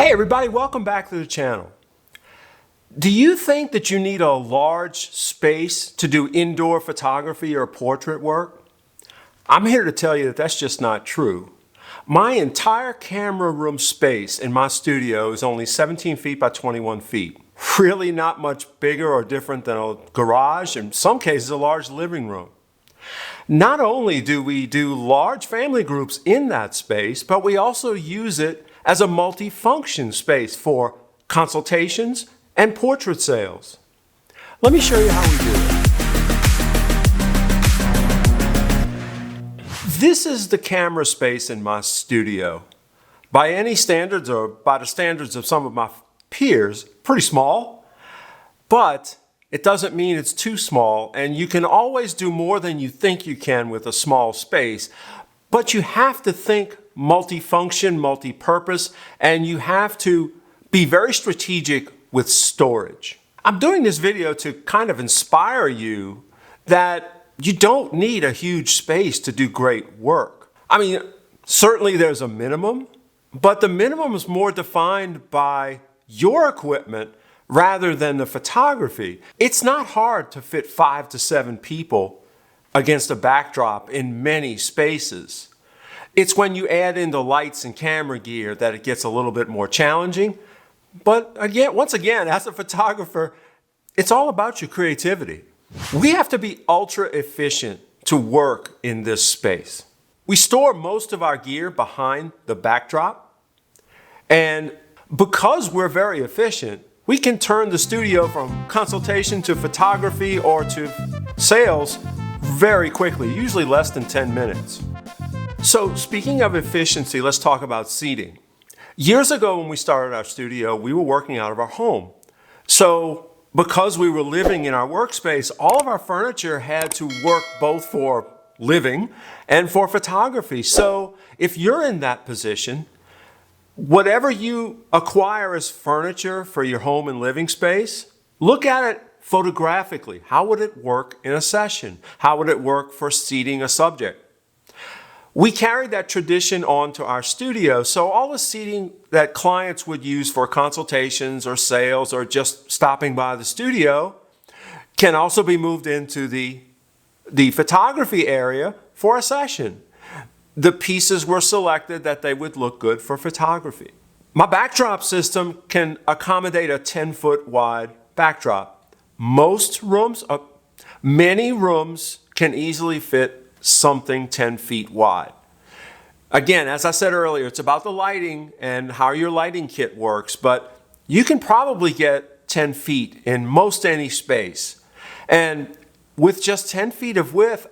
Hey everybody, welcome back to the channel. Do you think that you need a large space to do indoor photography or portrait work? I'm here to tell you that that's just not true. My entire camera room space in my studio is only 17 feet by 21 feet. Really not much bigger or different than a garage, in some cases a large living room. Not only do we do large family groups in that space, but we also use it as a multi-function space for consultations and portrait sales. Let me show you how we do it. This is the camera space in my studio. By any standards, or by the standards of some of my peers, pretty small, but it doesn't mean it's too small, and you can always do more than you think you can with a small space, but you have to think multifunction, multi-purpose, and you have to be very strategic with storage. I'm doing this video to kind of inspire you that you don't need a huge space to do great work. I mean, certainly there's a minimum, but the minimum is more defined by your equipment rather than the photography. It's not hard to fit 5 to 7 people against a backdrop in many spaces. It's when you add in the lights and camera gear that it gets a little bit more challenging. But again, once again, as a photographer, it's all about your creativity. We have to be ultra efficient to work in this space. We store most of our gear behind the backdrop. And because we're very efficient, we can turn the studio from consultation to photography or to sales very quickly, usually less than 10 minutes. So speaking of efficiency, let's talk about seating. Years ago when we started our studio, we were working out of our home. So because we were living in our workspace, all of our furniture had to work both for living and for photography. So if you're in that position, whatever you acquire as furniture for your home and living space, look at it photographically. How would it work in a session? How would it work for seating a subject? We carried that tradition on to our studio, so all the seating that clients would use for consultations or sales or just stopping by the studio can also be moved into the photography area for a session. The pieces were selected that they would look good for photography. My backdrop system can accommodate a 10-foot wide backdrop. Many rooms can easily fit something 10 feet wide. Again, as I said earlier, it's about the lighting and how your lighting kit works, but you can probably get 10 feet in most any space. And with just 10 feet of width,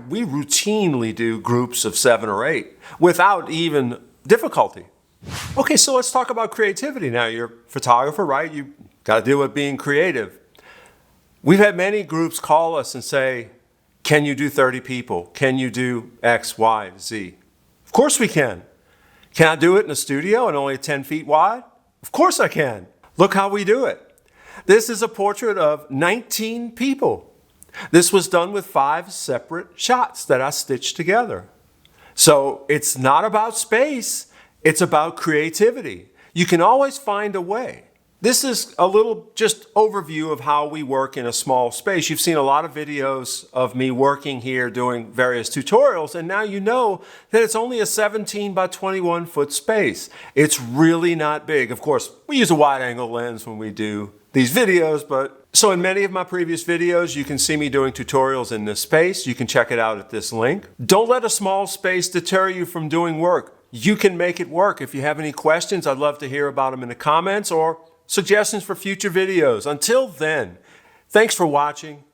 we routinely do groups of 7 or 8 without even difficulty. Okay, so let's talk about creativity now. You're a photographer, right? You got to deal with being creative. We've had many groups call us and say, can you do 30 people? Can you do X, Y, Z? Of course we can. Can I do it in a studio and only 10 feet wide? Of course I can. Look how we do it. This is a portrait of 19 people. This was done with 5 separate shots that I stitched together. So it's not about space, it's about creativity. You can always find a way. This is a little just overview of how we work in a small space. You've seen a lot of videos of me working here doing various tutorials, and now you know that it's only a 17 by 21 foot space. It's really not big. Of course, we use a wide angle lens when we do these videos, but so in many of my previous videos, you can see me doing tutorials in this space. You can check it out at this link. Don't let a small space deter you from doing work. You can make it work. If you have any questions, I'd love to hear about them in the comments or suggestions for future videos. Until then, thanks for watching.